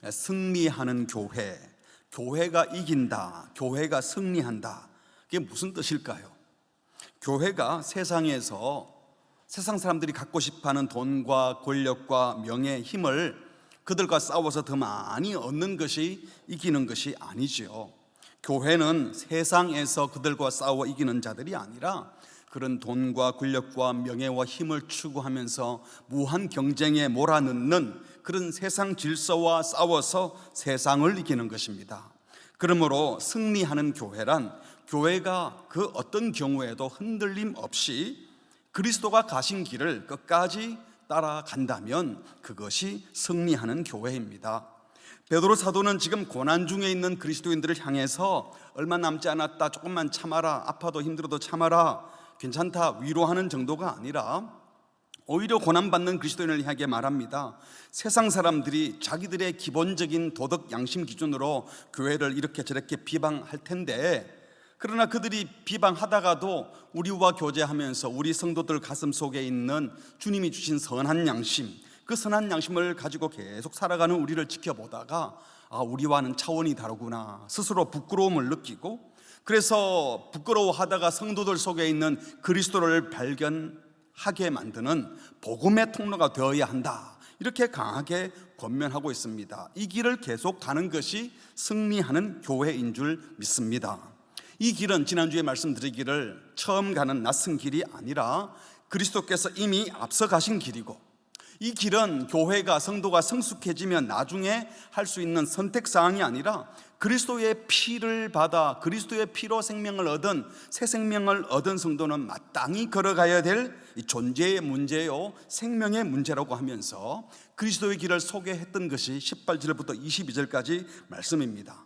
승리하는 교회, 교회가 이긴다, 교회가 승리한다. 그게 무슨 뜻일까요? 교회가 세상에서 세상 사람들이 갖고 싶어하는 돈과 권력과 명예, 힘을 그들과 싸워서 더 많이 얻는 것이 이기는 것이 아니죠. 교회는 세상에서 그들과 싸워 이기는 자들이 아니라 그런 돈과 권력과 명예와 힘을 추구하면서 무한 경쟁에 몰아넣는 그런 세상 질서와 싸워서 세상을 이기는 것입니다. 그러므로 승리하는 교회란 교회가 그 어떤 경우에도 흔들림 없이 그리스도가 가신 길을 끝까지 따라간다면 그것이 승리하는 교회입니다. 베드로 사도는 지금 고난 중에 있는 그리스도인들을 향해서 얼마 남지 않았다, 조금만 참아라, 아파도 힘들어도 참아라, 괜찮다, 위로하는 정도가 아니라 오히려 고난받는 그리스도인을 향해 말합니다. 세상 사람들이 자기들의 기본적인 도덕 양심 기준으로 교회를 이렇게 저렇게 비방할 텐데, 그러나 그들이 비방하다가도 우리와 교제하면서 우리 성도들 가슴 속에 있는 주님이 주신 선한 양심, 그 선한 양심을 가지고 계속 살아가는 우리를 지켜보다가 우리와는 차원이 다르구나, 스스로 부끄러움을 느끼고, 그래서 부끄러워하다가 성도들 속에 있는 그리스도를 발견하게 만드는 복음의 통로가 되어야 한다, 이렇게 강하게 권면하고 있습니다. 이 길을 계속 가는 것이 승리하는 교회인 줄 믿습니다. 이 길은 지난주에 말씀드리기를 처음 가는 낯선 길이 아니라 그리스도께서 이미 앞서 가신 길이고, 이 길은 교회가 성도가 성숙해지면 나중에 할 수 있는 선택사항이 아니라 그리스도의 피를 받아 그리스도의 피로 생명을 얻은 새 생명을 얻은 성도는 마땅히 걸어가야 될 존재의 문제요, 생명의 문제라고 하면서 그리스도의 길을 소개했던 것이 18절부터 22절까지 말씀입니다.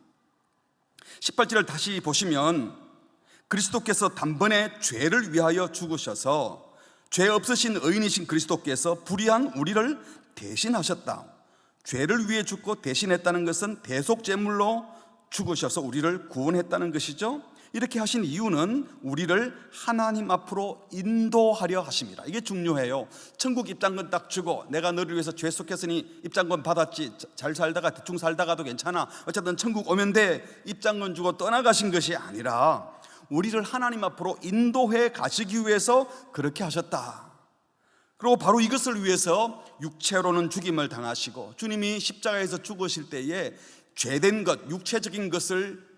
18절을 다시 보시면 그리스도께서 단번에 죄를 위하여 죽으셔서 죄 없으신 의인이신 그리스도께서 불의한 우리를 대신하셨다. 죄를 위해 죽고 대신했다는 것은 대속제물로 죽으셔서 우리를 구원했다는 것이죠. 이렇게 하신 이유는 우리를 하나님 앞으로 인도하려 하십니다. 이게 중요해요. 천국 입장권 딱 주고 내가 너를 위해서 죄 속했으니 입장권 받았지, 잘 살다가 대충 살다가도 괜찮아, 어쨌든 천국 오면 돼, 입장권 주고 떠나가신 것이 아니라 우리를 하나님 앞으로 인도해 가시기 위해서 그렇게 하셨다. 그리고 바로 이것을 위해서 육체로는 죽임을 당하시고 주님이 십자가에서 죽으실 때에 죄된 것, 육체적인 것을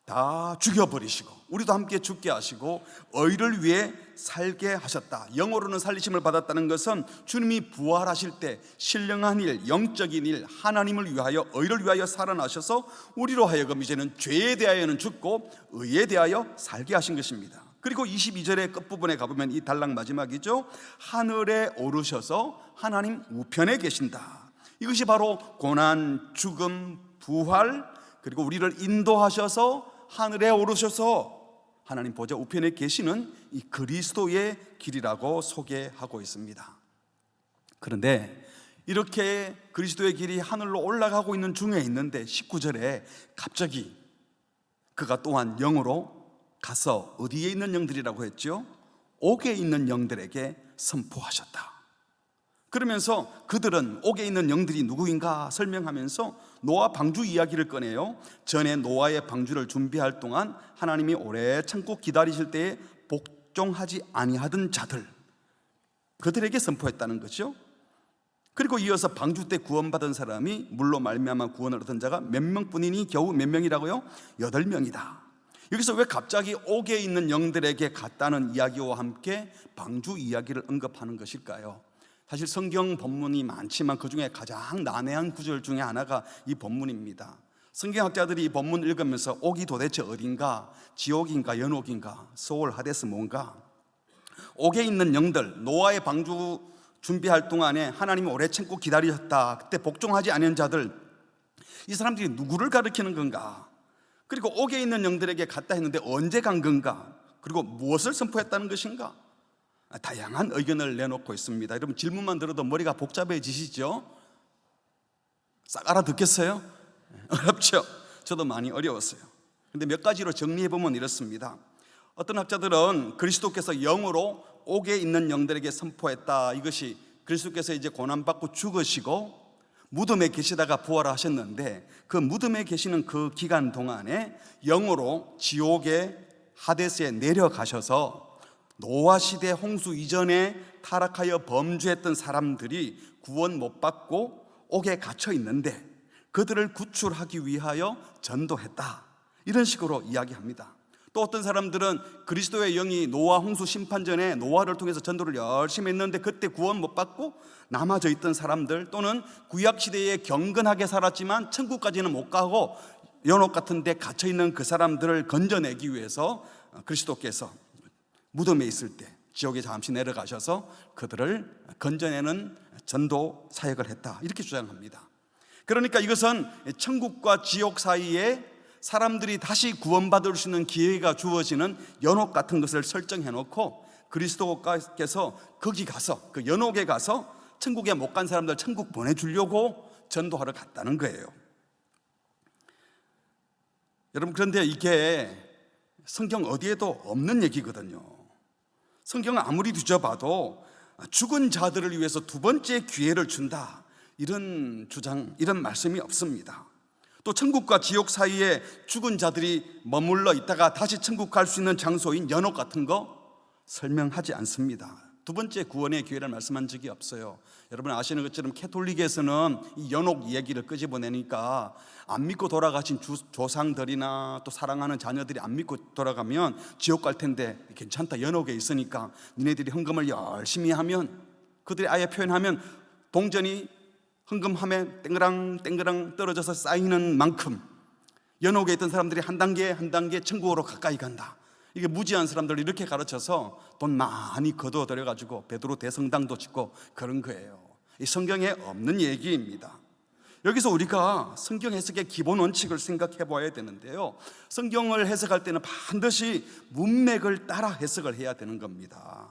다 죽여버리시고 우리도 함께 죽게 하시고 의를 위해 살게 하셨다. 영어로는 살리심을 받았다는 것은 주님이 부활하실 때 신령한 일, 영적인 일, 하나님을 위하여 의를 위하여 살아나셔서 우리로 하여금 이제는 죄에 대하여는 죽고 의에 대하여 살게 하신 것입니다. 그리고 22절의 끝부분에 가보면 이 단락 마지막이죠. 하늘에 오르셔서 하나님 우편에 계신다. 이것이 바로 고난, 죽음, 부활, 그리고 우리를 인도하셔서 하늘에 오르셔서 하나님 보좌 우편에 계시는 이 그리스도의 길이라고 소개하고 있습니다. 그런데 이렇게 그리스도의 길이 하늘로 올라가고 있는 중에 있는데 19절에 갑자기 그가 또한 영으로 가서 어디에 있는 영들이라고 했죠? 옥에 있는 영들에게 선포하셨다. 그러면서 그들은 옥에 있는 영들이 누구인가 설명하면서 노아 방주 이야기를 꺼내요. 전에 노아의 방주를 준비할 동안 하나님이 오래 참고 기다리실 때에 복종하지 아니하던 자들, 그들에게 선포했다는 거죠. 그리고 이어서 방주 때 구원받은 사람이 물로 말미암아 구원을 얻은 자가 몇 명뿐이니 겨우 몇 명이라고요? 8명이다. 여기서 왜 갑자기 옥에 있는 영들에게 갔다는 이야기와 함께 방주 이야기를 언급하는 것일까요? 사실 성경 본문이 많지만 그 중에 가장 난해한 구절 중에 하나가 이 본문입니다. 성경학자들이 이 본문을 읽으면서 옥이 도대체 어딘가, 지옥인가 연옥인가, 소울, 하데스 뭔가, 옥에 있는 영들, 노아의 방주 준비할 동안에 하나님이 오래 참고 기다리셨다, 그때 복종하지 않은 자들, 이 사람들이 누구를 가리키는 건가? 그리고 옥에 있는 영들에게 갔다 했는데 언제 간 건가? 그리고 무엇을 선포했다는 것인가? 다양한 의견을 내놓고 있습니다. 여러분 질문만 들어도 머리가 복잡해지시죠? 싹 알아듣겠어요? 어렵죠? 저도 많이 어려웠어요. 그런데 몇 가지로 정리해보면 이렇습니다. 어떤 학자들은 그리스도께서 영으로 옥에 있는 영들에게 선포했다, 이것이 그리스도께서 이제 고난받고 죽으시고 무덤에 계시다가 부활하셨는데 그 무덤에 계시는 그 기간 동안에 영으로 지옥의 하데스에 내려가셔서 노아 시대 홍수 이전에 타락하여 범죄했던 사람들이 구원 못 받고 옥에 갇혀 있는데 그들을 구출하기 위하여 전도했다, 이런 식으로 이야기합니다. 또 어떤 사람들은 그리스도의 영이 노아 홍수 심판 전에 노아를 통해서 전도를 열심히 했는데 그때 구원 못 받고 남아져 있던 사람들, 또는 구약 시대에 경건하게 살았지만 천국까지는 못 가고 연옥 같은 데 갇혀 있는 그 사람들을 건져내기 위해서 그리스도께서 무덤에 있을 때 지옥에 잠시 내려가셔서 그들을 건져내는 전도 사역을 했다, 이렇게 주장합니다. 그러니까 이것은 천국과 지옥 사이에 사람들이 다시 구원받을 수 있는 기회가 주어지는 연옥 같은 것을 설정해 놓고 그리스도께서 거기 가서, 그 연옥에 가서 천국에 못 간 사람들 천국 보내주려고 전도하러 갔다는 거예요. 여러분, 그런데 이게 성경 어디에도 없는 얘기거든요. 성경을 아무리 뒤져봐도 죽은 자들을 위해서 두 번째 기회를 준다, 이런 주장, 이런 말씀이 없습니다. 또 천국과 지옥 사이에 죽은 자들이 머물러 있다가 다시 천국 갈 수 있는 장소인 연옥 같은 거 설명하지 않습니다. 두 번째 구원의 기회를 말씀한 적이 없어요. 여러분 아시는 것처럼 캐톨릭에서는 이 연옥 얘기를 끄집어내니까 안 믿고 돌아가신 조상들이나 또 사랑하는 자녀들이 안 믿고 돌아가면 지옥 갈 텐데 괜찮다, 연옥에 있으니까 니네들이 헌금을 열심히 하면, 그들이 아예 표현하면 동전이 헌금하면 땡그랑 떨어져서 쌓이는 만큼 연옥에 있던 사람들이 한 단계 한 단계 천국으로 가까이 간다, 이게 무지한 사람들 이렇게 가르쳐서 돈 많이 거둬들여가지고 베드로 대성당도 짓고 그런 거예요. 이 성경에 없는 얘기입니다. 여기서 우리가 성경 해석의 기본 원칙을 생각해 봐야 되는데요, 성경을 해석할 때는 반드시 문맥을 따라 해석을 해야 되는 겁니다.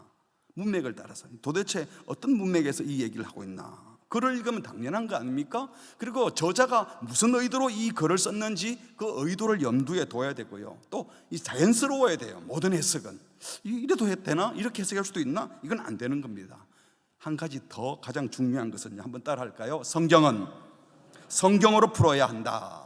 문맥을 따라서 도대체 어떤 문맥에서 이 얘기를 하고 있나, 글을 읽으면 당연한 거 아닙니까? 그리고 저자가 무슨 의도로 이 글을 썼는지 그 의도를 염두에 둬야 되고요, 또 이 자연스러워야 돼요. 모든 해석은 이래도 되나? 이렇게 해석할 수도 있나? 이건 안 되는 겁니다. 한 가지 더 가장 중요한 것은 한번 따라 할까요? 성경은 성경으로 풀어야 한다.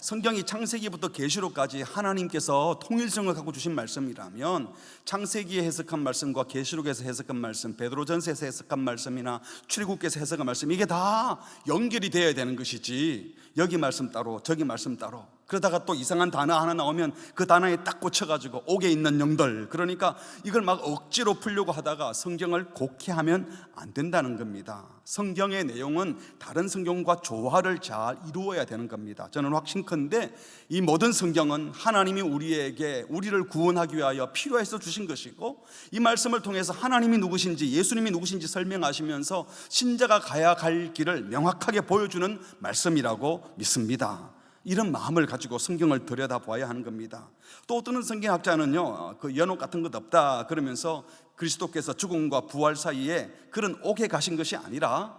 성경이 창세기부터 계시록까지 하나님께서 통일성을 갖고 주신 말씀이라면 창세기에 해석한 말씀과 계시록에서 해석한 말씀, 베드로전서에서 해석한 말씀이나 출애굽기에서 해석한 말씀, 이게 다 연결이 되어야 되는 것이지 여기 말씀 따로 저기 말씀 따로, 그러다가 또 이상한 단어 하나 나오면 그 단어에 딱 꽂혀가지고 옥에 있는 영들, 그러니까 이걸 막 억지로 풀려고 하다가 성경을 곡해하면 안 된다는 겁니다. 성경의 내용은 다른 성경과 조화를 잘 이루어야 되는 겁니다. 저는 확신컨대 이 모든 성경은 하나님이 우리를 구원하기 위하여 필요해서 주신 것이고, 이 말씀을 통해서 하나님이 누구신지 예수님이 누구신지 설명하시면서 신자가 가야 갈 길을 명확하게 보여주는 말씀이라고 믿습니다. 이런 마음을 가지고 성경을 들여다봐야 하는 겁니다. 또 어떤 성경학자는요, 그 연옥 같은 것 없다 그러면서 그리스도께서 죽음과 부활 사이에 그런 옥에 가신 것이 아니라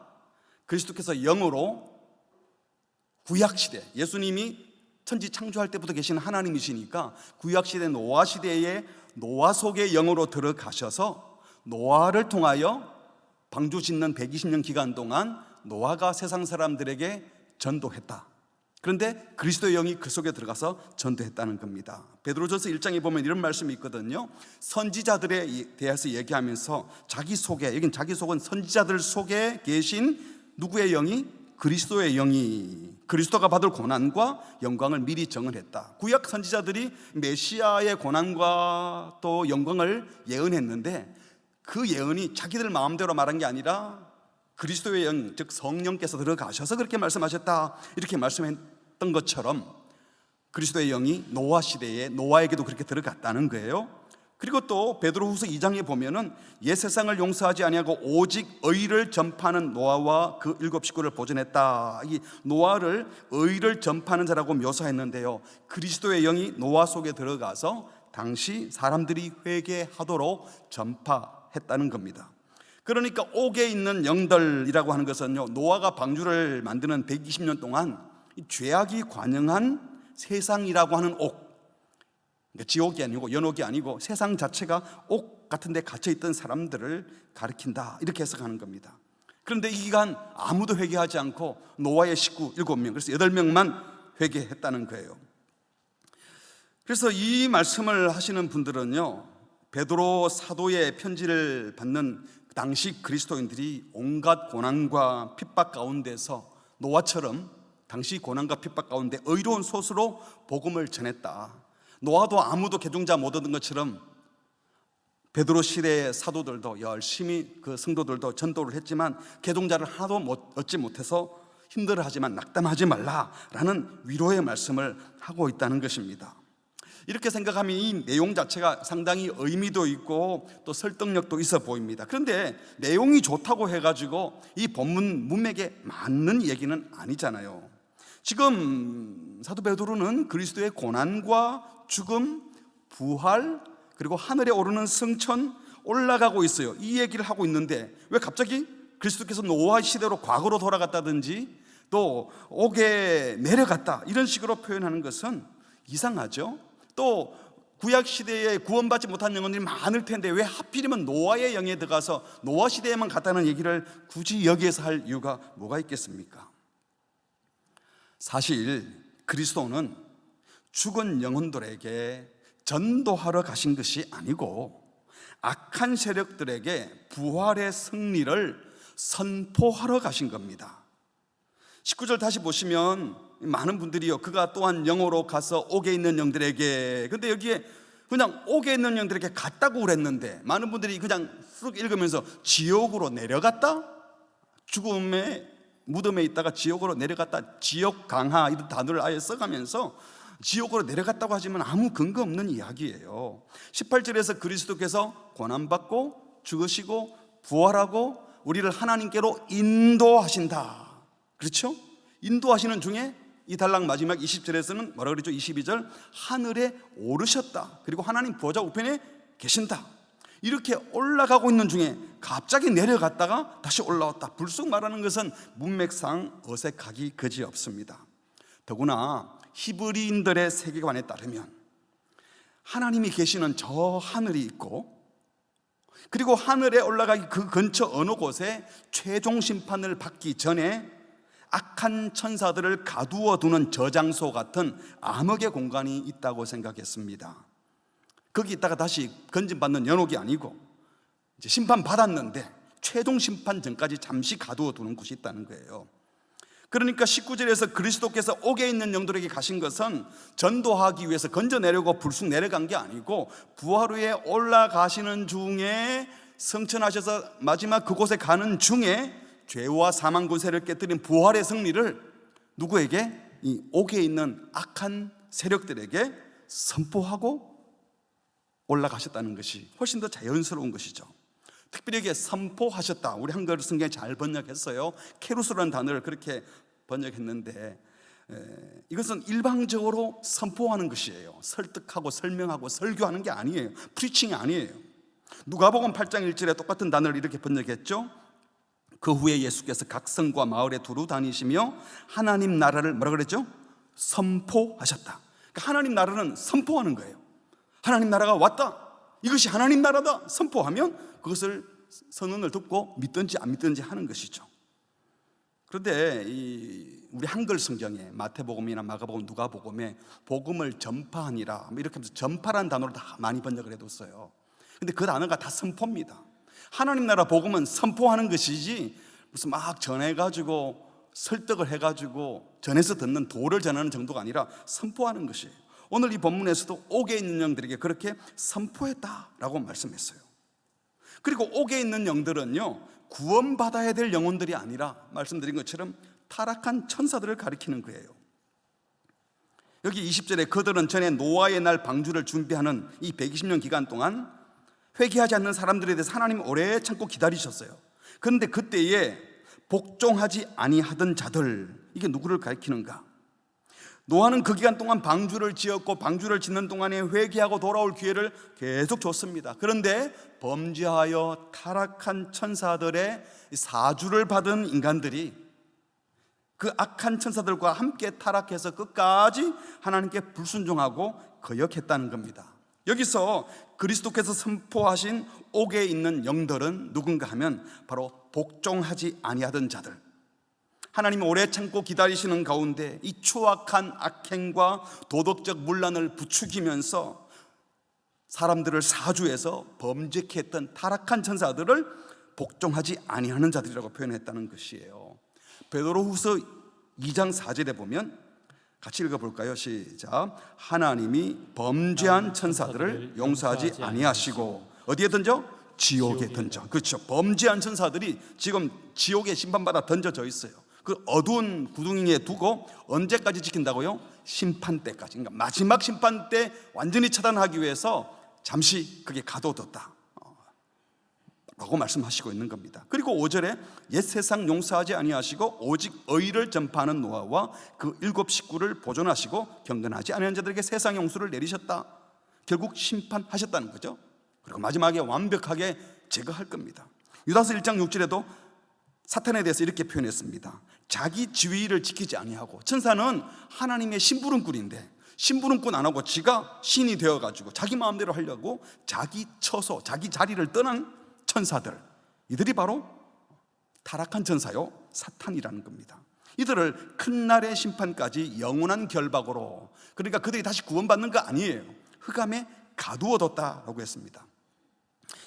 그리스도께서 영으로 구약시대, 예수님이 천지 창조할 때부터 계신 하나님이시니까 구약시대 노아 시대에 노아 속의 영으로 들어가셔서 노아를 통하여 방주 짓는 120년 기간 동안 노아가 세상 사람들에게 전도했다. 그런데 그리스도의 영이 그 속에 들어가서 전도했다는 겁니다. 베드로전서 1장에 보면 이런 말씀이 있거든요. 선지자들에 대해서 얘기하면서 자기 속에, 여긴 자기 속은 선지자들 속에 계신 누구의 영이? 그리스도의 영이 그리스도가 받을 고난과 영광을 미리 정언했다. 구약 선지자들이 메시아의 고난과 또 영광을 예언했는데 그 예언이 자기들 마음대로 말한 게 아니라 그리스도의 영, 즉 성령께서 들어가셔서 그렇게 말씀하셨다, 이렇게 말씀했던 것처럼 그리스도의 영이 노아 시대에 노아에게도 그렇게 들어갔다는 거예요. 그리고 또 베드로후서 2장에 보면은 옛 세상을 용서하지 아니하고 오직 의를 전파하는 노아와 그 7 식구를 보존했다. 이 노아를 의를 전파하는 자라고 묘사했는데요, 그리스도의 영이 노아 속에 들어가서 당시 사람들이 회개하도록 전파했다는 겁니다. 그러니까 옥에 있는 영들이라고 하는 것은요, 노아가 방주를 만드는 120년 동안 죄악이 관영한 세상이라고 하는 옥, 그러니까 지옥이 아니고 연옥이 아니고 세상 자체가 옥 같은 데 갇혀 있던 사람들을 가리킨다, 이렇게 해석하는 겁니다. 그런데 이 기간 아무도 회개하지 않고 노아의 식구 7명, 그래서 8명만 회개했다는 거예요. 그래서 이 말씀을 하시는 분들은요, 베드로 사도의 편지를 받는 당시 그리스도인들이 온갖 고난과 핍박 가운데서 노아처럼 당시 고난과 핍박 가운데 의로운 소수로 복음을 전했다. 노아도 아무도 개종자 못 얻은 것처럼 베드로 시대의 사도들도 열심히 그 성도들도 전도를 했지만 개종자를 하나도 얻지 못해서 힘들어하지만 낙담하지 말라라는 위로의 말씀을 하고 있다는 것입니다. 이렇게 생각하면 이 내용 자체가 상당히 의미도 있고 또 설득력도 있어 보입니다. 그런데 내용이 좋다고 해가지고 이 본문 문맥에 맞는 얘기는 아니잖아요. 지금 사도 베드로는 그리스도의 고난과 죽음, 부활, 그리고 하늘에 오르는 승천, 올라가고 있어요. 이 얘기를 하고 있는데 왜 갑자기 그리스도께서 노아 시대로 과거로 돌아갔다든지 또 옥에 내려갔다 이런 식으로 표현하는 것은 이상하죠. 또 구약 시대에 구원받지 못한 영혼들이 많을 텐데 왜 하필이면 노아의 영에 들어가서 노아 시대에만 갔다는 얘기를 굳이 여기에서 할 이유가 뭐가 있겠습니까? 사실 그리스도는 죽은 영혼들에게 전도하러 가신 것이 아니고 악한 세력들에게 부활의 승리를 선포하러 가신 겁니다. 19절 다시 보시면 많은 분들이요, 그가 또한 영으로 가서 옥에 있는 영들에게, 근데 여기에 그냥 옥에 있는 영들에게 갔다고 그랬는데 많은 분들이 그냥 쑥 읽으면서 지옥으로 내려갔다? 죽음의 무덤에 있다가 지옥으로 내려갔다, 지옥 강하 이런 단어를 아예 써가면서 지옥으로 내려갔다고 하지만 아무 근거 없는 이야기예요. 18절에서 그리스도께서 고난받고 죽으시고 부활하고 우리를 하나님께로 인도하신다. 그렇죠? 인도하시는 중에 이 단락 마지막 20절에서는 뭐라 그랬죠? 22절 하늘에 오르셨다. 그리고 하나님 보좌 우편에 계신다. 이렇게 올라가고 있는 중에 갑자기 내려갔다가 다시 올라왔다. 불쑥 말하는 것은 문맥상 어색하기 그지없습니다. 더구나 히브리인들의 세계관에 따르면 하나님이 계시는 저 하늘이 있고 그리고 하늘에 올라가기 그 근처 어느 곳에 최종 심판을 받기 전에 악한 천사들을 가두어 두는 저장소 같은 암흑의 공간이 있다고 생각했습니다. 거기 있다가 다시 건진받는 연옥이 아니고 이제 심판받았는데 최종 심판 전까지 잠시 가두어 두는 곳이 있다는 거예요. 그러니까 19절에서 그리스도께서 옥에 있는 영들에게 가신 것은 전도하기 위해서 건져내려고 불쑥 내려간 게 아니고 부활 후에 올라가시는 중에 성천하셔서 마지막 그곳에 가는 중에 죄와 사망 권세를 깨뜨린 부활의 승리를 누구에게? 이 옥에 있는 악한 세력들에게 선포하고 올라가셨다는 것이 훨씬 더 자연스러운 것이죠. 특별히 여기에 선포하셨다. 우리 한글 성경에 잘 번역했어요. 케루스라는 단어를 그렇게 번역했는데 이것은 일방적으로 선포하는 것이에요. 설득하고 설명하고 설교하는 게 아니에요. 프리칭이 아니에요. 누가복음 8장 1절에 똑같은 단어를 이렇게 번역했죠. 그 후에 예수께서 각 성과 마을에 두루 다니시며 하나님 나라를 뭐라 그랬죠? 선포하셨다. 그러니까 하나님 나라는 선포하는 거예요. 하나님 나라가 왔다. 이것이 하나님 나라다. 선포하면 그것을 선언을 듣고 믿든지 안 믿든지 하는 것이죠. 그런데 우리 한글 성경에 마태복음이나 마가복음, 누가복음에 복음을 전파하니라 이렇게 하면서 전파라는 단어를 다 많이 번역을 해뒀어요. 근데 그 단어가 다 선포입니다. 하나님 나라 복음은 선포하는 것이지 무슨 막 전해가지고 설득을 해가지고 전해서 듣는 도를 전하는 정도가 아니라 선포하는 것이에요. 오늘 이 본문에서도 옥에 있는 영들에게 그렇게 선포했다라고 말씀했어요. 그리고 옥에 있는 영들은요, 구원받아야 될 영혼들이 아니라 말씀드린 것처럼 타락한 천사들을 가리키는 거예요. 여기 20절에 그들은 전에 노아의 날 방주를 준비하는 이 120년 기간 동안 회개하지 않는 사람들에 대해서 하나님 오래 참고 기다리셨어요. 그런데 그때에 복종하지 아니하던 자들, 이게 누구를 가리키는가? 노아는 그 기간 동안 방주를 지었고 방주를 짓는 동안에 회개하고 돌아올 기회를 계속 줬습니다. 그런데 범죄하여 타락한 천사들의 사주를 받은 인간들이 그 악한 천사들과 함께 타락해서 끝까지 하나님께 불순종하고 거역했다는 겁니다. 여기서 그리스도께서 선포하신 옥에 있는 영들은 누군가 하면 바로 복종하지 아니하던 자들, 하나님이 오래 참고 기다리시는 가운데 이 추악한 악행과 도덕적 문란을 부추기면서 사람들을 사주해서 범죄케 했던 타락한 천사들을 복종하지 아니하는 자들이라고 표현했다는 것이에요. 베드로후서 2장 4절에 보면 같이 읽어볼까요? 시작. 하나님이 범죄한 천사들을 용서하지 아니하시고 어디에 던져? 지옥에 던져. 그렇죠. 범죄한 천사들이 지금 지옥에 심판받아 던져져 있어요. 그 어두운 구덩이에 두고 언제까지 지킨다고요? 심판 때까지. 그러니까 마지막 심판 때 완전히 처단하기 위해서 잠시 그게 가둬뒀다 라고 말씀하시고 있는 겁니다. 그리고 5절에 옛 세상 용서하지 아니하시고 오직 의를 전파하는 노아와 그 7 식구를 보존하시고 경건하지 아니한 자들에게 세상 용서를 내리셨다. 결국 심판하셨다는 거죠. 그리고 마지막에 완벽하게 제거할 겁니다. 유다서 1장 6절에도 사탄에 대해서 이렇게 표현했습니다. 자기 지위를 지키지 아니하고, 천사는 하나님의 심부름꾼인데 심부름꾼 안 하고 지가 신이 되어가지고 자기 마음대로 하려고 자기 처소, 자기 자리를 떠난 천사들, 이들이 바로 타락한 천사요 사탄이라는 겁니다. 이들을 큰 날의 심판까지 영원한 결박으로, 그러니까 그들이 다시 구원받는 거 아니에요. 흑암에 가두어뒀다라고 했습니다.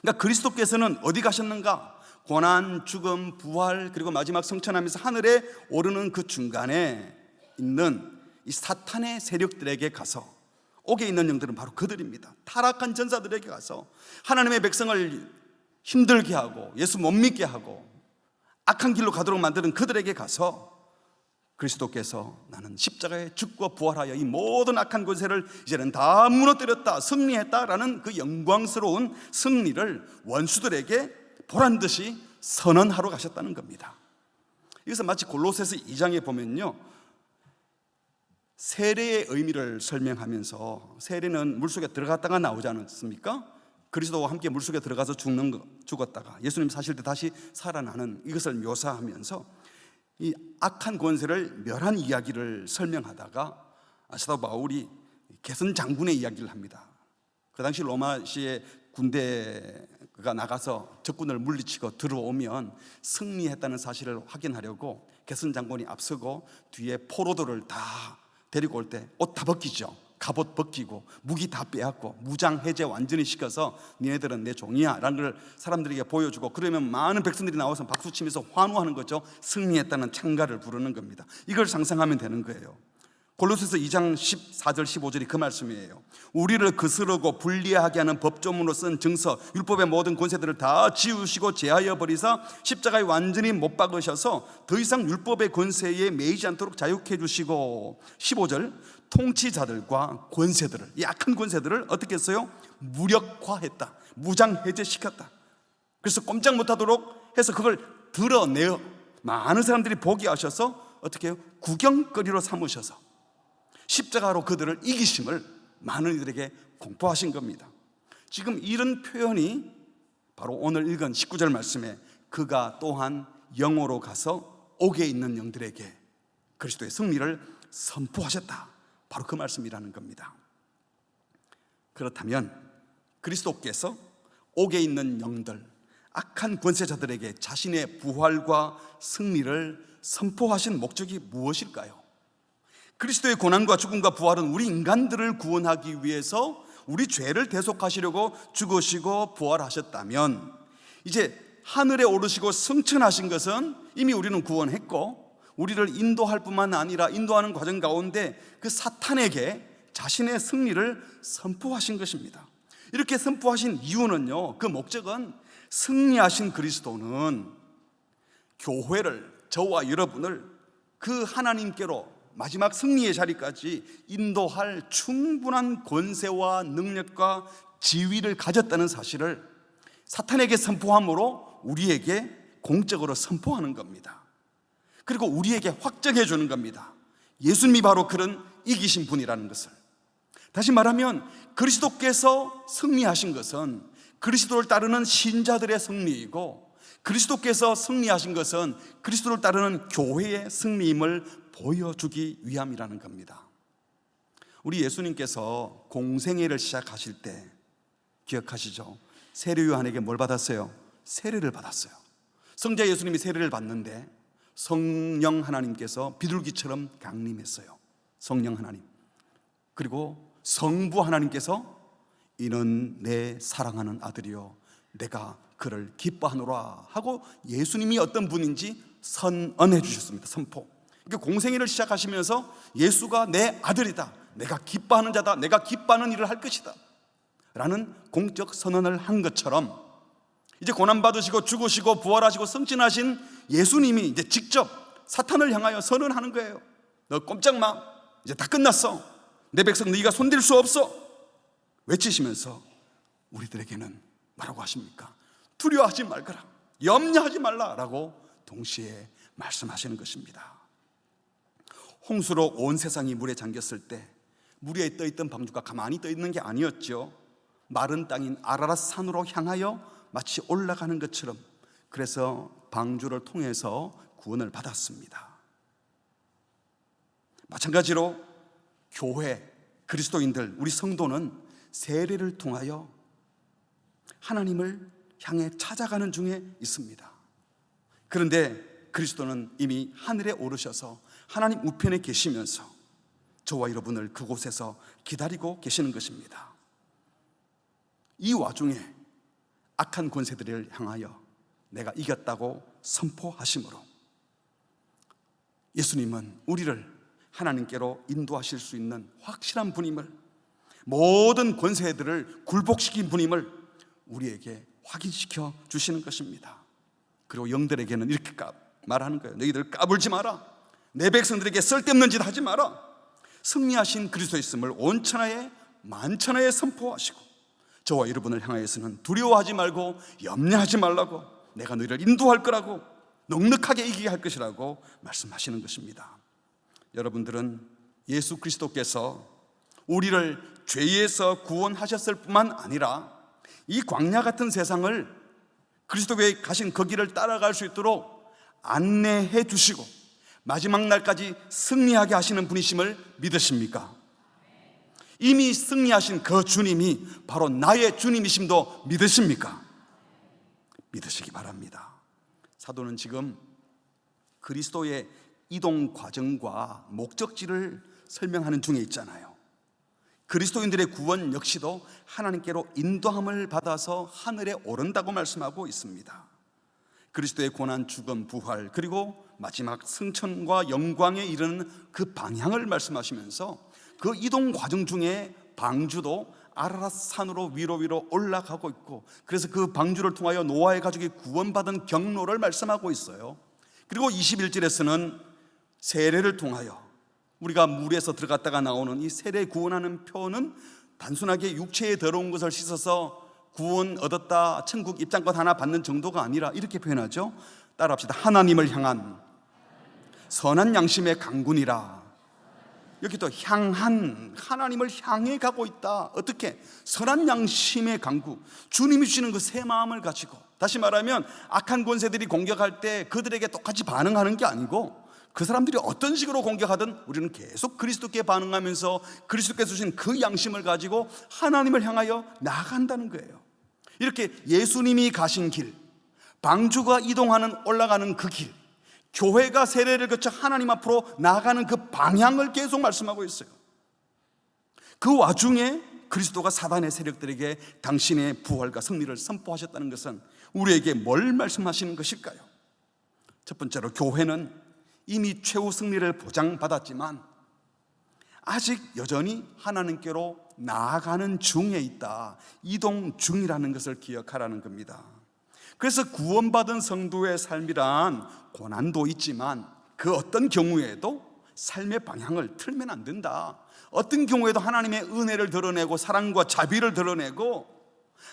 그러니까 그리스도께서는 어디 가셨는가? 고난, 죽음, 부활, 그리고 마지막 성천하면서 하늘에 오르는 그 중간에 있는 이 사탄의 세력들에게 가서, 옥에 있는 영들은 바로 그들입니다. 타락한 전사들에게 가서 하나님의 백성을 힘들게 하고 예수 못 믿게 하고 악한 길로 가도록 만드는 그들에게 가서 그리스도께서 나는 십자가에 죽고 부활하여 이 모든 악한 권세를 이제는 다 무너뜨렸다, 승리했다라는 그 영광스러운 승리를 원수들에게 보란듯이 선언하러 가셨다는 겁니다. 이것은 마치 골로새서 2장에 보면요, 세례의 의미를 설명하면서, 세례는 물속에 들어갔다가 나오지 않았습니까? 그리스도와 함께 물속에 들어가서 죽었다가 예수님 사실 때 다시 살아나는 이것을 묘사하면서 이 악한 권세를 멸한 이야기를 설명하다가 사도 바울이 게선 장군의 이야기를 합니다. 그 당시 로마시의 군대가 나가서 적군을 물리치고 들어오면 승리했다는 사실을 확인하려고 게선 장군이 앞서고 뒤에 포로들을 다 데리고 올 때 옷 다 벗기죠. 갑옷 벗기고 무기 다 빼앗고 무장 해제 완전히 시켜서 니네들은 내 종이야 라는 걸 사람들에게 보여주고, 그러면 많은 백성들이 나와서 박수치면서 환호하는 거죠. 승리했다는 찬가를 부르는 겁니다. 이걸 상상하면 되는 거예요. 골로새서 2장 14절 15절이 그 말씀이에요. 우리를 거스르고 불리하게 하는 법조문으로 쓴 증서, 율법의 모든 권세들을 다 지우시고 제하여 버리사 십자가에 완전히 못 박으셔서 더 이상 율법의 권세에 매이지 않도록 자유케 해주시고, 15절 통치자들과 권세들을, 이 악한 권세들을 어떻게 했어요? 무력화했다, 무장 해제시켰다. 그래서 꼼짝 못하도록 해서 그걸 드러내어 많은 사람들이 보게 하셔서 어떻게 해요? 구경거리로 삼으셔서 십자가로 그들을 이기심을 많은 이들에게 공포하신 겁니다. 지금 이런 표현이 바로 오늘 읽은 19절 말씀에 그가 또한 영으로 가서 옥에 있는 영들에게 그리스도의 승리를 선포하셨다, 바로 그 말씀이라는 겁니다. 그렇다면 그리스도께서 옥에 있는 영들, 악한 권세자들에게 자신의 부활과 승리를 선포하신 목적이 무엇일까요? 그리스도의 고난과 죽음과 부활은 우리 인간들을 구원하기 위해서 우리 죄를 대속하시려고 죽으시고 부활하셨다면, 이제 하늘에 오르시고 승천하신 것은 이미 우리는 구원했고, 우리를 인도할 뿐만 아니라 인도하는 과정 가운데 그 사탄에게 자신의 승리를 선포하신 것입니다. 이렇게 선포하신 이유는요, 그 목적은 승리하신 그리스도는 교회를, 저와 여러분을 그 하나님께로 마지막 승리의 자리까지 인도할 충분한 권세와 능력과 지위를 가졌다는 사실을 사탄에게 선포함으로 우리에게 공적으로 선포하는 겁니다. 그리고 우리에게 확정해 주는 겁니다. 예수님이 바로 그런 이기신 분이라는 것을. 다시 말하면 그리스도께서 승리하신 것은 그리스도를 따르는 신자들의 승리이고, 그리스도께서 승리하신 것은 그리스도를 따르는 교회의 승리임을 보여주기 위함이라는 겁니다. 우리 예수님께서 공생애를 시작하실 때 기억하시죠? 세례 요한에게 뭘 받았어요? 세례를 받았어요. 성자 예수님이 세례를 받는데 성령 하나님께서 비둘기처럼 강림했어요. 성령 하나님. 그리고 성부 하나님께서 이는 내 사랑하는 아들이요 내가 그를 기뻐하노라 하고 예수님이 어떤 분인지 선언해 주셨습니다. 선포. 그러니까 공생애를 시작하시면서 예수가 내 아들이다, 내가 기뻐하는 자다, 내가 기뻐하는 일을 할 것이다 라는 공적 선언을 한 것처럼 이제 고난받으시고 죽으시고 부활하시고 승진하신 예수님이 이제 직접 사탄을 향하여 선언하는 거예요. 너 꼼짝 마, 이제 다 끝났어, 내 백성 너희가 손댈 수 없어 외치시면서 우리들에게는 뭐라고 하십니까? 두려워하지 말거라, 염려하지 말라라고 동시에 말씀하시는 것입니다. 홍수로 온 세상이 물에 잠겼을 때 물 위에 떠있던 방주가 가만히 떠있는 게 아니었죠. 마른 땅인 아라랏 산으로 향하여 마치 올라가는 것처럼 그래서 방주를 통해서 구원을 받았습니다. 마찬가지로 교회, 그리스도인들, 우리 성도는 세례를 통하여 하나님을 향해 찾아가는 중에 있습니다. 그런데 그리스도는 이미 하늘에 오르셔서 하나님 우편에 계시면서 저와 여러분을 그곳에서 기다리고 계시는 것입니다. 이 와중에 악한 권세들을 향하여 내가 이겼다고 선포하심으로 예수님은 우리를 하나님께로 인도하실 수 있는 확실한 분임을, 모든 권세들을 굴복시킨 분임을 우리에게 확인시켜 주시는 것입니다. 그리고 영들에게는 이렇게 말하는 거예요. 너희들 까불지 마라, 내 백성들에게 쓸데없는 짓 하지 마라. 승리하신 그리스도 있음을 온 천하에 만천하에 선포하시고 저와 여러분을 향하여서는 두려워하지 말고 염려하지 말라고, 내가 너희를 인도할 거라고, 넉넉하게 이기게 할 것이라고 말씀하시는 것입니다. 여러분들은 예수 그리스도께서 우리를 죄에서 구원하셨을 뿐만 아니라 이 광야 같은 세상을 그리스도께 가신 그 길을 따라갈 수 있도록 안내해 주시고 마지막 날까지 승리하게 하시는 분이심을 믿으십니까? 이미 승리하신 그 주님이 바로 나의 주님이심도 믿으십니까? 믿으시기 바랍니다. 사도는 지금 그리스도의 이동 과정과 목적지를 설명하는 중에 있잖아요. 그리스도인들의 구원 역시도 하나님께로 인도함을 받아서 하늘에 오른다고 말씀하고 있습니다. 그리스도의 고난, 죽음, 부활, 그리고 마지막 승천과 영광에 이르는 그 방향을 말씀하시면서 그 이동 과정 중에 방주도 아라랏 산으로 위로 올라가고 있고, 그래서 그 방주를 통하여 노아의 가족이 구원받은 경로를 말씀하고 있어요. 그리고 21절에서는 세례를 통하여 우리가 물에서 들어갔다가 나오는 이 세례 구원하는 표는 단순하게 육체에 더러운 것을 씻어서 구원 얻었다, 천국 입장권 하나 받는 정도가 아니라 이렇게 표현하죠. 따라합시다. 하나님을 향한 선한 양심의 강군이라. 여기 또 향한, 하나님을 향해 가고 있다. 어떻게? 선한 양심의 강구, 주님이 주시는 그 새 마음을 가지고, 다시 말하면 악한 권세들이 공격할 때 그들에게 똑같이 반응하는 게 아니고 그 사람들이 어떤 식으로 공격하든 우리는 계속 그리스도께 반응하면서 그리스도께서 주신 그 양심을 가지고 하나님을 향하여 나아간다는 거예요. 이렇게 예수님이 가신 길, 방주가 이동하는 올라가는 그 길, 교회가 세례를 거쳐 하나님 앞으로 나아가는 그 방향을 계속 말씀하고 있어요. 그 와중에 그리스도가 사단의 세력들에게 당신의 부활과 승리를 선포하셨다는 것은 우리에게 뭘 말씀하시는 것일까요? 첫 번째로 교회는 이미 최후 승리를 보장받았지만 아직 여전히 하나님께로 나아가는 중에 있다, 이동 중이라는 것을 기억하라는 겁니다. 그래서 구원받은 성도의 삶이란 고난도 있지만 그 어떤 경우에도 삶의 방향을 틀면 안 된다. 어떤 경우에도 하나님의 은혜를 드러내고 사랑과 자비를 드러내고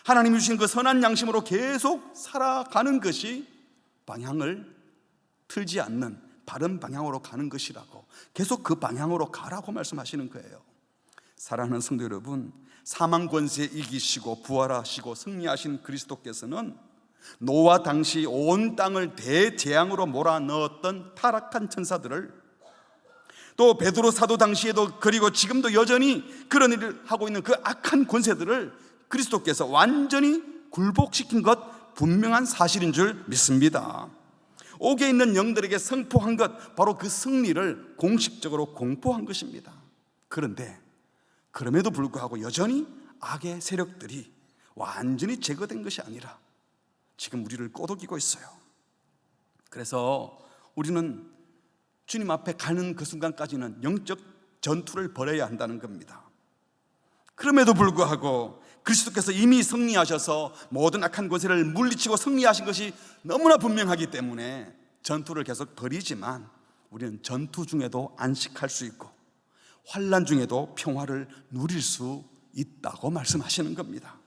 하나님이 주신 그 선한 양심으로 계속 살아가는 것이 방향을 틀지 않는 바른 방향으로 가는 것이라고, 계속 그 방향으로 가라고 말씀하시는 거예요. 사랑하는 성도 여러분, 사망 권세 이기시고 부활하시고 승리하신 그리스도께서는 노아 당시 온 땅을 대재앙으로 몰아넣었던 타락한 천사들을 또 베드로 사도 당시에도 그리고 지금도 여전히 그런 일을 하고 있는 그 악한 권세들을 그리스도께서 완전히 굴복시킨 것 분명한 사실인 줄 믿습니다. 옥에 있는 영들에게 선포한 것, 바로 그 승리를 공식적으로 공포한 것입니다. 그런데 그럼에도 불구하고 여전히 악의 세력들이 완전히 제거된 것이 아니라 지금 우리를 꼬드기고 있어요. 그래서 우리는 주님 앞에 가는 그 순간까지는 영적 전투를 벌여야 한다는 겁니다. 그럼에도 불구하고 그리스도께서 이미 승리하셔서 모든 악한 권세를 물리치고 승리하신 것이 너무나 분명하기 때문에 전투를 계속 벌이지만 우리는 전투 중에도 안식할 수 있고 환난 중에도 평화를 누릴 수 있다고 말씀하시는 겁니다.